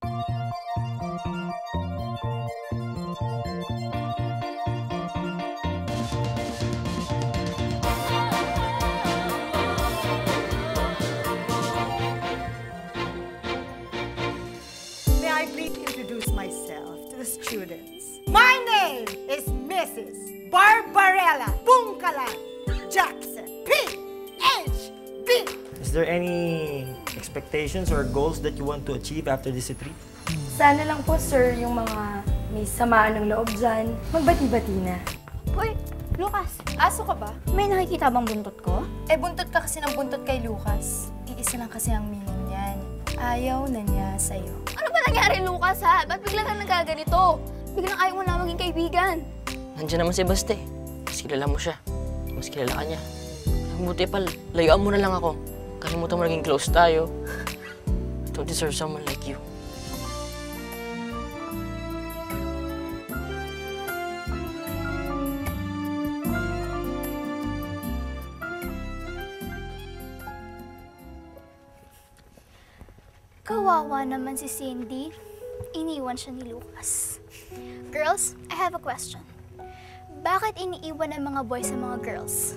May I please introduce myself to the students? My name is Mrs. Barbarella Bungkalan Jackson, PhD. Is there any expectations or goals that you want to achieve after this retreat? Sana lang po, sir, yung mga may samaan ng loob dyan, magbati-bati na. Hoy, Lucas, aso ka ba? May nakikita bang buntot ko? Eh, buntot ka kasi ng buntot kay Lucas. Iisa lang kasi ang meaning niyan. Ayaw na niya sa'yo. Ano ba nangyari, Lucas, ha? Ba't biglang ka nagkaganito? Biglang ayaw mo na maging kaibigan. Nandiyan naman si Baste. Mas kilala mo siya. Mas kilala ka niya. Buti pa, layuan mo na lang ako. Kalimutan mo naging close tayo. I don't deserve someone like you. Kawawa naman si Cindy. Iniwan siya ni Lucas. Girls, I have a question. Bakit iniiwan ng mga boys sa mga girls?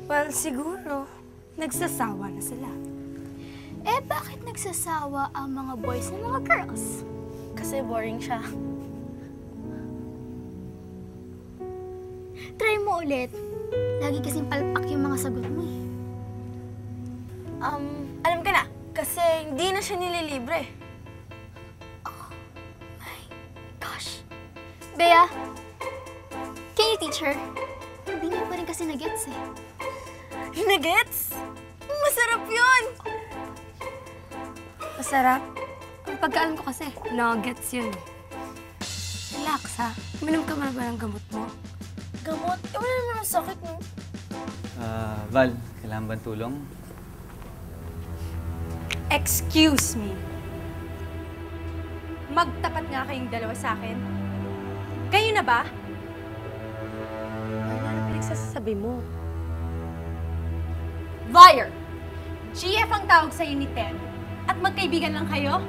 Well, siguro, nagsasawa na sila. Eh, bakit nagsasawa ang mga boys sa mga girls? Kasi boring siya. Try mo ulit. Lagi kasing palpak yung mga sagot mo eh. Alam ka na, kasi hindi na siya nililibre. Gosh. Bea, can you teach her? Hindi niya pa rin kasi na-gets eh. Nuggets? Masarap yun! Masarap. Ang pagkaalam ko kasi, nuggets yun. Relax, ha? Uminom ka man ba ng gamot mo? Gamot? Eh, wala naman ang sakit, no? Val, kailangan ba tulong? Excuse me. Magtapat nga kayong dalawa sa akin. Kayo na ba? Ano na pinagsasabi mo? Liar! GF ang tawag sa'yo ni Ted. At magkaibigan lang kayo?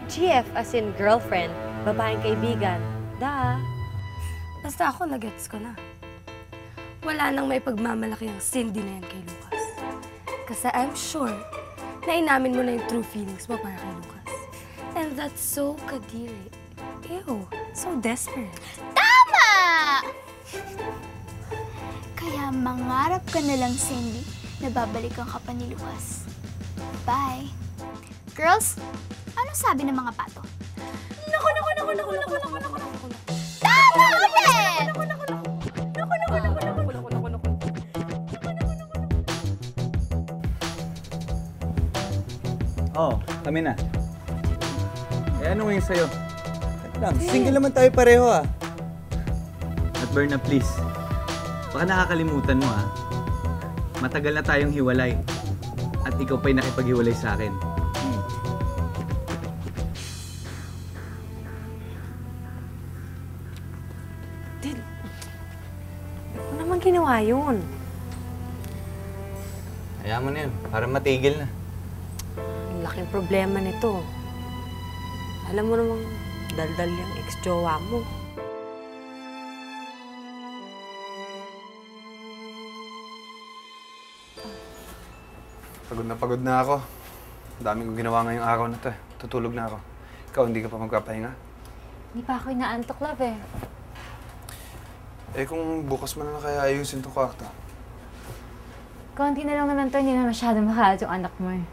GF as in girlfriend, babaeng kaibigan. Da. Basta ako, nagets ko na. Wala nang may pagmamalaki ang Cindy na yan kay Lucas. Kasi I'm sure na inamin mo na yung true feelings mo para kay Lucas. And that's so kadiri. Ew, so desperate. Tama! Kaya mangarap ka na lang, Cindy, na babalikan ka pa ni Lucas. Bye. Girls, anong sabi ng mga pato? Naku! Tama ulit! Oo, kami na. Eh, ano ngayon sa'yo? Lang, single naman tayo pareho, ah. At Berna, please. Baka nakakalimutan mo, ah. Matagal na tayong hiwalay. At ikaw pa'y nakipaghiwalay sa akin. Ano naman ginawa yun? Hayaan mo na yun, para matigil na. Ang laking problema nito. Alam mo namang daldal yung ex-jowa mo. Pagod na ako. Ang daming kong ginawa ngayong araw na to eh. Tutulog na ako. Ikaw, hindi ka pa magpapahinga? Hindi pa ako inaantok, love eh. Eh kung bukas mo na kaya ayusin itong kwarto. Konti na lang naman to, hindi na masyado makalat yung anak mo eh.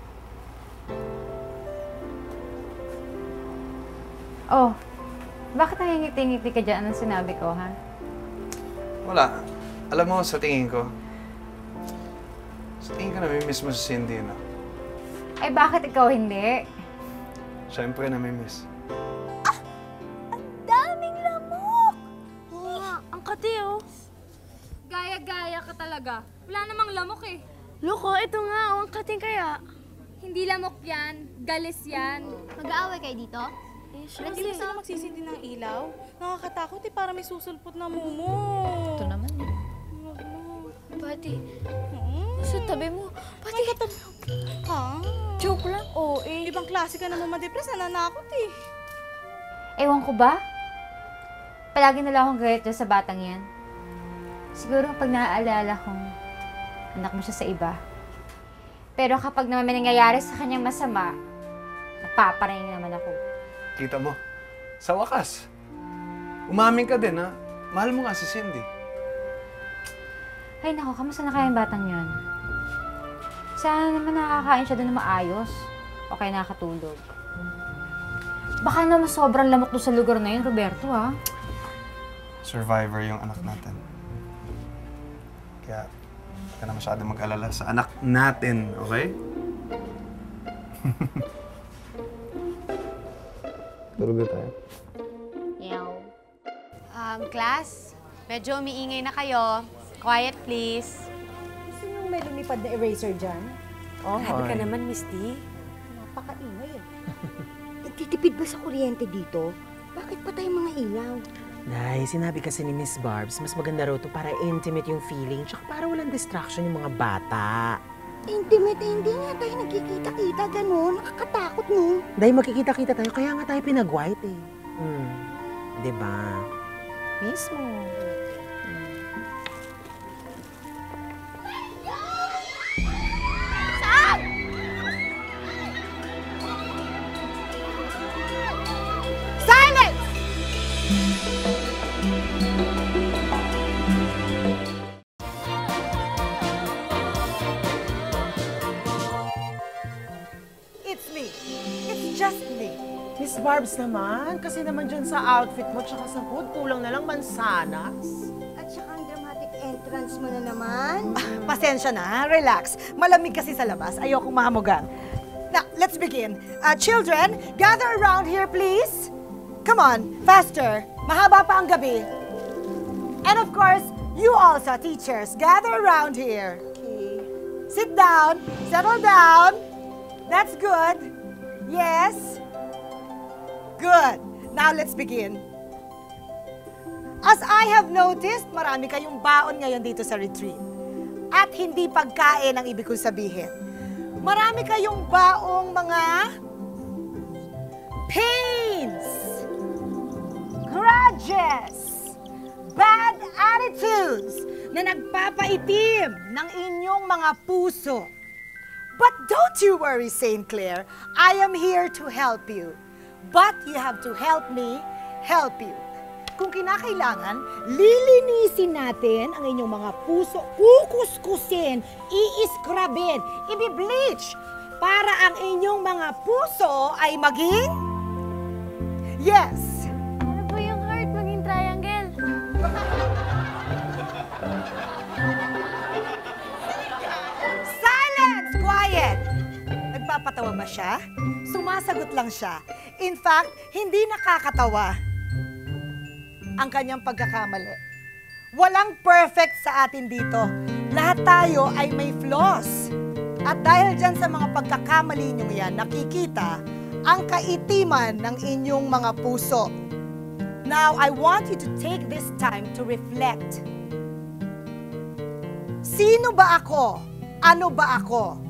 Oh, bakit nangingiti-ngiti ka dyan? Anong sinabi ko, ha? Wala. Alam mo, sa tingin ko namimiss mo si Cindy, no? Ay, bakit ikaw hindi? Siyempre, namimiss. Daming lamok! Ang kati, oh. Gaya-gaya ka talaga. Wala namang lamok eh. Loko, ito nga, ang kating kaya. Hindi lamok yan. Galis yan. Mag-aaway kayo dito? Hindi na sila magsisindi ng ilaw. Nakakatakot eh, para may susulpot na mumo. Ito naman eh. Buddy, sa tabi mo, Pati ha? Joke lang. Oo eh. Ibang klase ka naman ma-depress, nananakot eh. Ewan ko ba? Palagi na lang akong galit dyan sa batang yan. Siguro pag naaalala kong anak mo siya sa iba. Pero kapag naman may nangyayari sa kanyang masama, napaparaning naman ako. Kita mo, sa wakas, umamin ka din ha. Mahal mo nga si Cindy. Ay nako, kamusta na kaya yung batang yun? Sana naman nakakain siya doon na maayos. O kaya nakakatulog. Baka naman sobrang lamok doon sa lugar na yun, Roberto, ha? Survivor yung anak natin. Kaya, huwag ka na masyado mag-alala sa anak natin, okay? Tulog na tayo. Yaw. Class, medyo umiingay na kayo. Quiet, please. Gusto nyo may lumipad na eraser dyan? Oh, grabe ka naman, Miss D. Napakaingay eh. Nagtitipid ba sa kuryente dito? Bakit patay ang mga ilaw? Nay, sinabi kasi ni Miss Barbs, mas maganda raw to para intimate yung feeling, tsaka para walang distraction yung mga bata. Intimate, hindi nga tayo nagkikita-kita, gano'n. Nakakatakot, no? Dahil magkikita-kita tayo, kaya nga tayo pinag-white eh. Diba? Mismo. Silence! It's me. It's just me. Miss Barbs naman, kasi naman dyan sa outfit mo tsaka sa hood, kulang na lang mansanas. At saka ang dramatic entrance mo na naman. Pasensya na, relax. Malamig kasi sa labas. Ayokong mahamugan. Now, let's begin. Children, gather around here, please. Come on, faster. Mahaba pa ang gabi. And of course, you also, teachers, gather around here. Okay. Sit down. Settle down. That's good. Yes. Good. Now, let's begin. As I have noticed, marami kayong baon ngayon dito sa retreat. At hindi pagkain ang ibig kong sabihin. Marami kayong baong mga pains, grudges, bad attitudes na nagpapaitim ng inyong mga puso. But don't you worry, St. Clair. I am here to help you. But you have to help me help you. Kung kinakailangan, lilinisin natin ang inyong mga puso, kukuskusin, iiskrabin, ibibleach, para ang inyong mga puso ay maging... Yes! Ano po yung heart maging triangle? Silence! Quiet! Nagpapatawa ba siya? Sumasagot lang siya. In fact, hindi nakakatawa ang kanyang pagkakamali. Walang perfect sa atin dito. Lahat tayo ay may flaws. At dahil dyan sa mga pagkakamali nyo yan, nakikita ang kaitiman ng inyong mga puso. Now, I want you to take this time to reflect. Sino ba ako? Ano ba ako?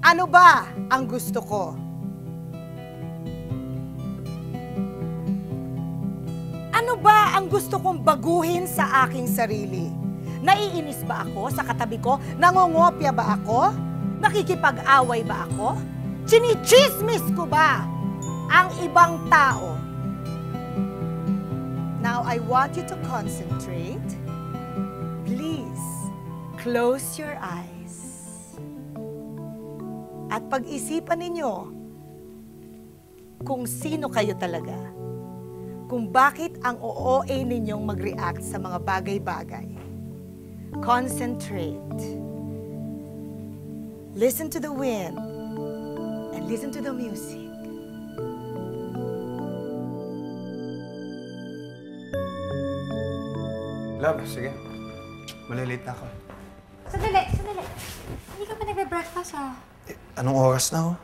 Ano ba ang gusto ko? Ano ba ang gusto kong baguhin sa aking sarili? Naiinis ba ako sa katabi ko? Nangongopya ba ako? Nakikipag-away ba ako? Chinichismis ko ba ang ibang tao? Now, I want you to concentrate. Please, close your eyes. At pag-isipan ninyo kung sino kayo talaga. Kung bakit ang OOA ninyong mag-react sa mga bagay-bagay. Concentrate. Listen to the wind and listen to the music. Love, sige. Malilate na ako. Sandali. Hindi ka pa nagbe-breakfast, ha? Anong oras na, oh?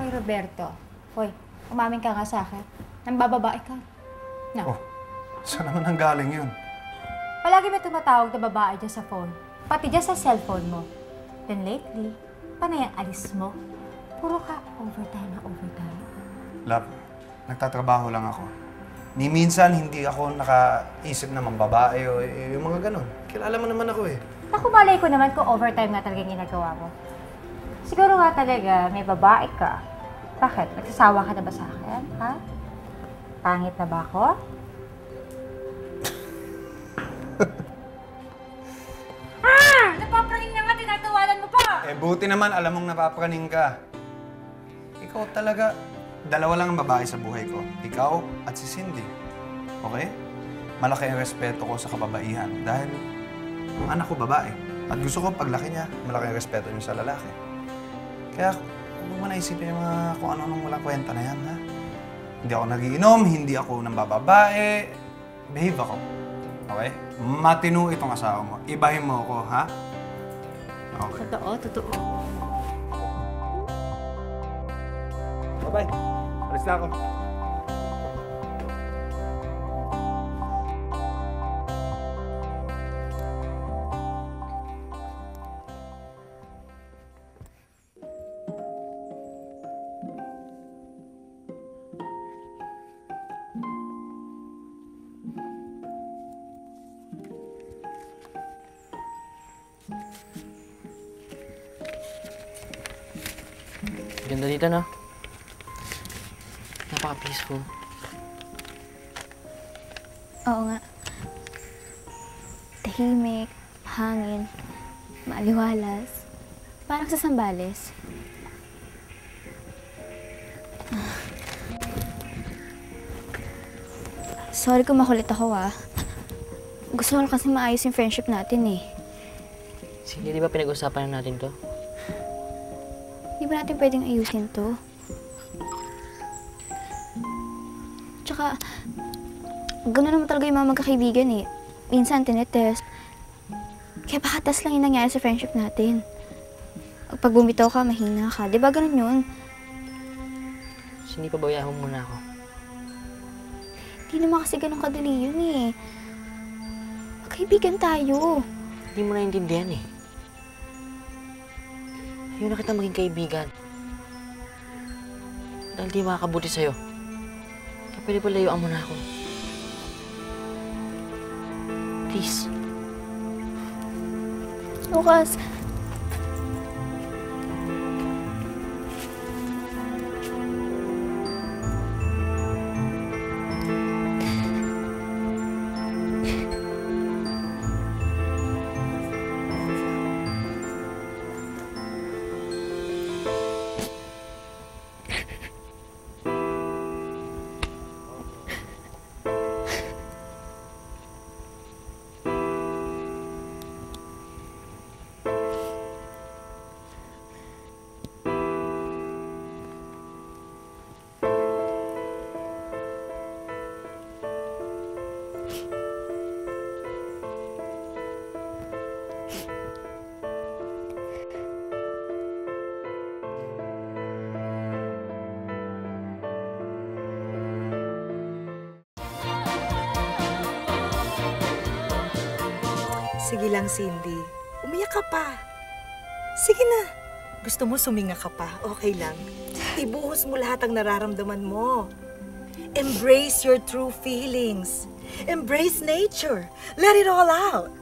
Hoy, Roberto. Hoy, umamin ka nga sa akin. Nang bababae ka. No. Oh, saan naman ang galing yun? Palagi may tumatawag na babae dyan sa phone. Pati dyan sa cellphone mo. Then lately, panay ang alis mo. Puro ka overtime na overtime. Love, nagtatrabaho lang ako. Ni minsan hindi ako nakaisip na mambabae o yung mga ganon. Kilala mo naman ako eh. Naku, malay ko naman kung overtime nga talaga yung ginagawa mo. Siguro nga talaga may babae ka. Bakit? Nagsasawa ka na ba sa akin, ha? Pangit na ba ako? Napapraning na nga, tinatawanan mo pa! Buti naman alam mong napapraning ka. Ikaw talaga, dalawa lang ang babae sa buhay ko. Ikaw at si Cindy. Okay? Malaki ang respeto ko sa kababaihan dahil ang anak ko babae. At gusto ko paglaki niya, malaki ang respeto niya sa lalaki. Kaya huwag mo naisipin yung mga kung ano-anong walang kwenta na yan, ha? Hindi ako nagiinom, hindi ako nambababae. Behave ako. Okay? Matino itong asawa mo. Ibahin mo ako, ha? Okay. Totoo. Bye-bye. Alis na ako. Ganda dito, no? Napaka-peaceful. Oo nga. Tahimik, hangin, maaliwalas. Parang sa Sambales. Sorry kung makulit ako, ah. Gusto ko kasi maayos yung friendship natin, eh. Sige, di ba pinag-usapan na natin to? Di ba natin pwedeng ayusin to? Tsaka, gano'n naman talaga yung mga magkakaibigan eh. Minsan, tinetest. Kaya pakatas lang yung nangyari sa friendship natin. Pag bumitaw ka, mahina ka. Di ba gano'n yun? Hindi pa bayahon muna ako. Di naman kasi gano'n kadali yun eh. Magkaibigan tayo. Hindi mo naiintindihan eh. Ayaw na kita maging kaibigan. Dahil di makakabuti sa'yo. Kaya pwede pa layuan mo na ako. Please. Lucas. Sige lang, Cindy. Umiyak ka pa. Sige na. Gusto mo suminga ka pa, okay lang. Ibuhos mo lahat ang nararamdaman mo. Embrace your true feelings. Embrace nature. Let it all out.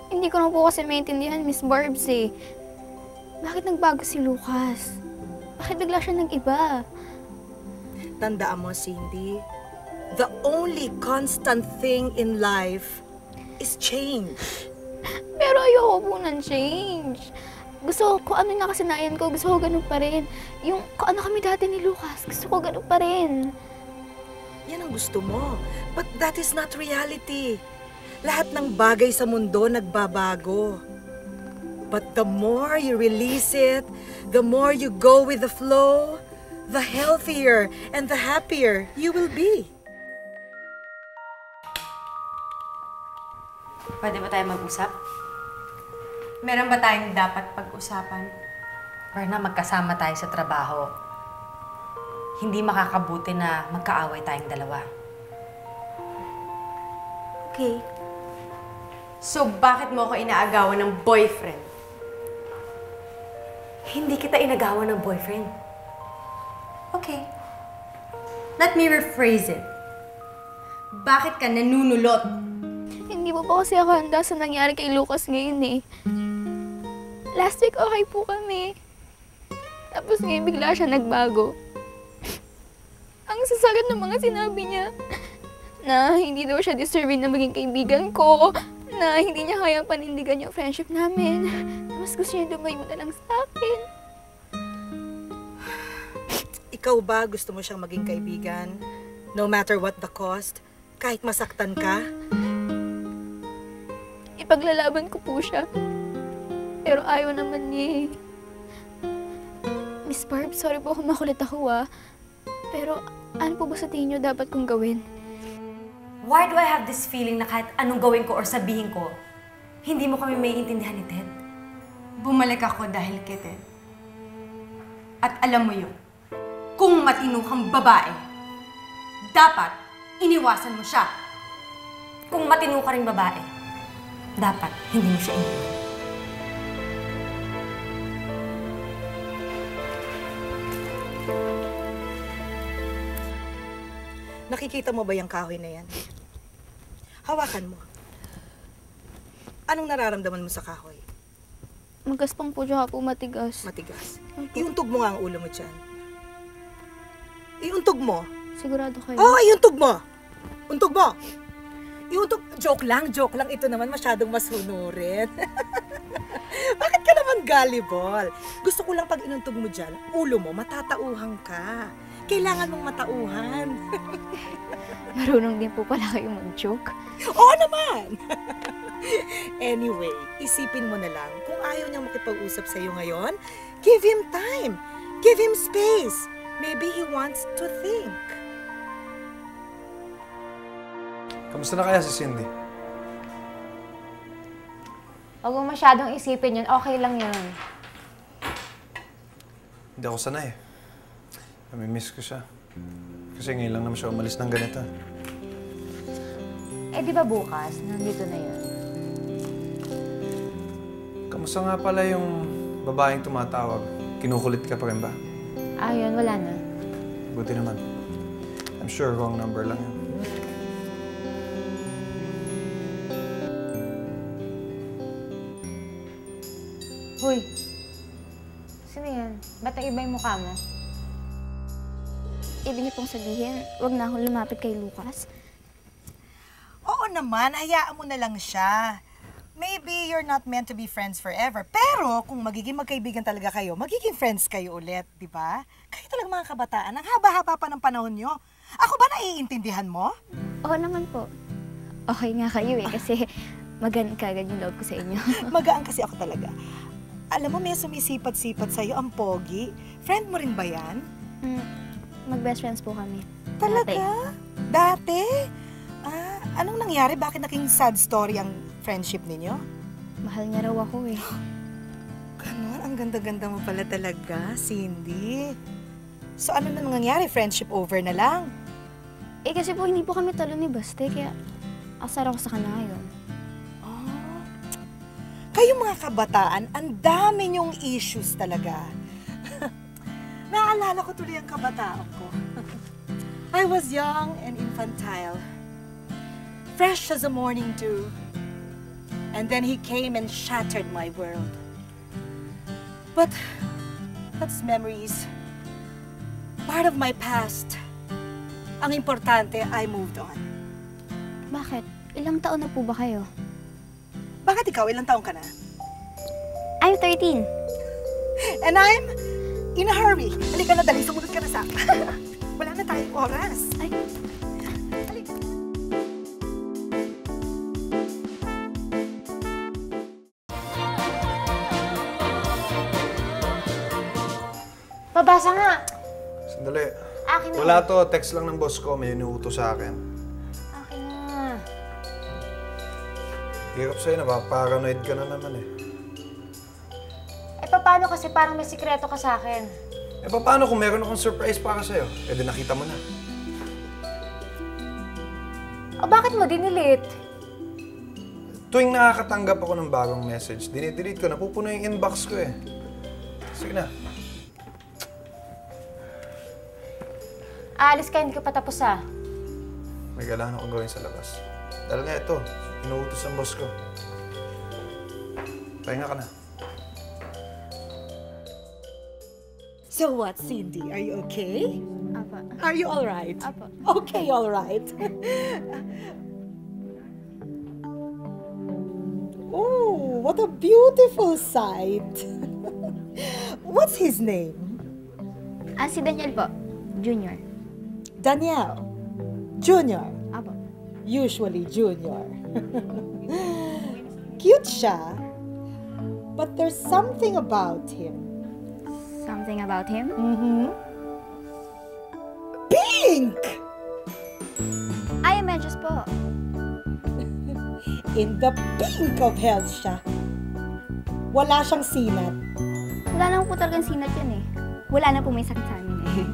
Hindi ko na po kasi maintindihan, Miss Barbs eh. Bakit nagbago si Lucas? Bakit bigla siya nag-iba? Tandaan mo, Cindy, the only constant thing in life is change. Pero ayoko po ng change. Gusto ko, kung ano yung nakasanayan ko, gusto ko ganun pa rin. Yung kung ano kami dati ni Lucas, gusto ko ganun pa rin. Yan ang gusto mo. But that is not reality. Lahat ng bagay sa mundo nagbabago. But the more you release it, the more you go with the flow, the healthier and the happier you will be. Pwede ba tayo mag-usap? Meron ba tayong dapat pag-usapan? Or na magkasama tayo sa trabaho? Hindi makakabuti na magkaaway tayong dalawa. Okay. So, bakit mo ako inaagawan ng boyfriend? Hindi kita inagawan ng boyfriend. Okay. Let me rephrase it. Bakit ka nanunulot? Hindi po ba kasi ako handa sa nangyari kay Lucas ngayon eh. Last week okay po kami. Tapos ngayon bigla siya nagbago. Ang sasakit ng mga sinabi niya. Na hindi daw siya deserving na maging kaibigan ko. Na hindi niya kayang panindigan yung friendship namin. Mas gusto niya lumayo na lang sa akin. Ikaw ba gusto mo siyang maging kaibigan? No matter what the cost? Kahit masaktan ka? Ipaglalaban ko po siya. Pero ayaw naman niya eh. Miss Barb, sorry po kung makulit ako Pero ano po ba sa tingin niyo dapat kong gawin? Why do I have this feeling na kahit anong gawin ko or sabihin ko, hindi mo kami maiintindihan ni Ted? Bumalik ako dahil kay Ted. At alam mo yun, kung matino kang babae, dapat iniwasan mo siya. Kung matino ka rin babae, dapat hindi mo siya iniwan. Nakikita mo ba yung kahoy na yan? Hawakan mo. Anong nararamdaman mo sa kahoy? Magaspang po siya po matigas. Matigas. Iuntog mo nga ang ulo mo dyan. Iuntog mo. Sigurado kayo? Oo, iuntog mo. Untog mo. Iuntog. Joke lang. Ito naman masyadong masunurin. Bakit ka naman gullible? Gusto ko lang pag inuntog mo dyan, ulo mo, matatauhan ka. Kailangan mong matauhan. Marunong din po pala kayo mag-joke. Oo naman! Anyway, isipin mo na lang, kung ayaw niyang makipag-usap sa'yo ngayon, give him time. Give him space. Maybe he wants to think. Kamusta na kaya si Cindy? Huwag mo masyadong isipin yun. Okay lang yun. Hindi ako sanay. Namimiss ko siya. Kasi ngayon lang naman siya umalis ng ganito. Eh, di ba bukas? Nandito na yun. Kamusta nga pala yung babaeng tumatawag? Kinukulit ka pa rin ba? Yun. Wala na. Buti naman. I'm sure wrong number lang yun. Hoy! Sino yan? Ba't naiba yung mukha mo? Ibig niyo pong sabihin, wag na akong lumapit kay Lucas? Oo naman, hayaan mo na lang siya. Maybe you're not meant to be friends forever. Pero kung magiging magkaibigan talaga kayo, magiging friends kayo ulit, di ba? Kayo talaga mga kabataan, ang haba-haba pa ng panahon nyo. Ako ba naiintindihan mo? Oo naman po. Okay nga kayo eh, kasi magaan kagad yung loob ko sa inyo. Magaan kasi ako talaga. Alam mo, may sumisipat-sipat sa'yo, ang pogi. Friend mo rin ba yan? Mag-best friends po kami. Talaga? Dati? Anong nangyari? Bakit naging sad story ang friendship ninyo? Mahal niya raw ako eh. Ganon? Ang ganda-ganda mo pala talaga, Cindy. So ano na nangyari? Friendship over na lang? Eh kasi po hindi po kami talo ni Baste, kaya asar ako sa kanya ngayon. Kayong mga kabataan, ang dami niyong issues talaga. Naalala ko tuloy ang kabataan ko. I was young and infantile. Fresh as a morning dew. And then he came and shattered my world. But that's memories. Part of my past. Ang importante, I moved on. Bakit? Ilang taon na po ba kayo? Bakit ikaw? Ilang taon ka na? I'm 13. And I'm in a hurry. Halika na, dali. Sumunod ka na sa akin. Wala na tayong oras. Ay. Halika. Pabasa nga! Sandali. Akin na. Wala to. Text lang ng boss ko. May inuutos sa akin. Akin na. Hirap sa'yo. Napaparanoid ka na naman eh. Eh, paano kasi parang may sikreto ka sa akin? Eh, paano kung meron akong surprise para sa'yo? Eh, di nakita mo na. O bakit mo dinilit? Tuwing nakakatanggap ako ng bagong message, dinidelete ko, napupuno yung inbox ko eh. Sige na. Aalis ka, hindi ko patapos ah. May kailangan akong gawin sa labas. Dahil nga ito, inuutos ang boss ko. Pahinga ka na. So what, Cindy? Are you okay? Apa. Are you all right? Apa. Okay, all right. Oh, what a beautiful sight. What's his name? Si Daniel po. Junior. Daniel. Junior. Apo. Usually Junior. Cute siya. But there's something about him. Something about him? Mm-hmm. Pink! Ay, medyas po. In the pink of health siya. Wala siyang sinat. Wala naman po talagang sinat yun eh. Wala na po may sakit sa amin eh.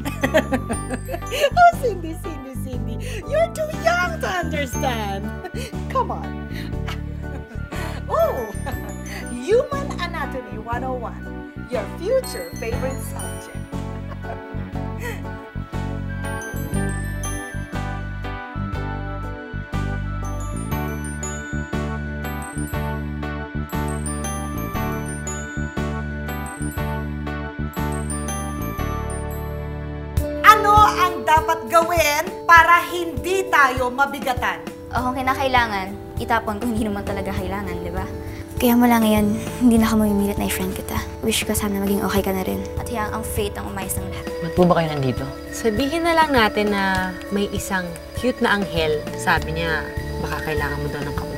Oh, Cindy, Cindy, Cindy. You're too young to understand. Come on. Oh, Human Anatomy 101. Your future favorite subject. Ano ang dapat gawin para hindi tayo mabigatan? O kung kinakailangan, itapon kung hindi naman talaga kailangan, di ba? Kaya mula ngayon, hindi na ako mamimilit na i-friend kita. Wish ko sana maging okay ka na rin. At hayaan ang fate ang umayos ng lahat. Ba't po ba kayo nandito? Sabihin na lang natin na may isang cute na anghel. Sabi niya, baka kailangan mo daw ng kapatid.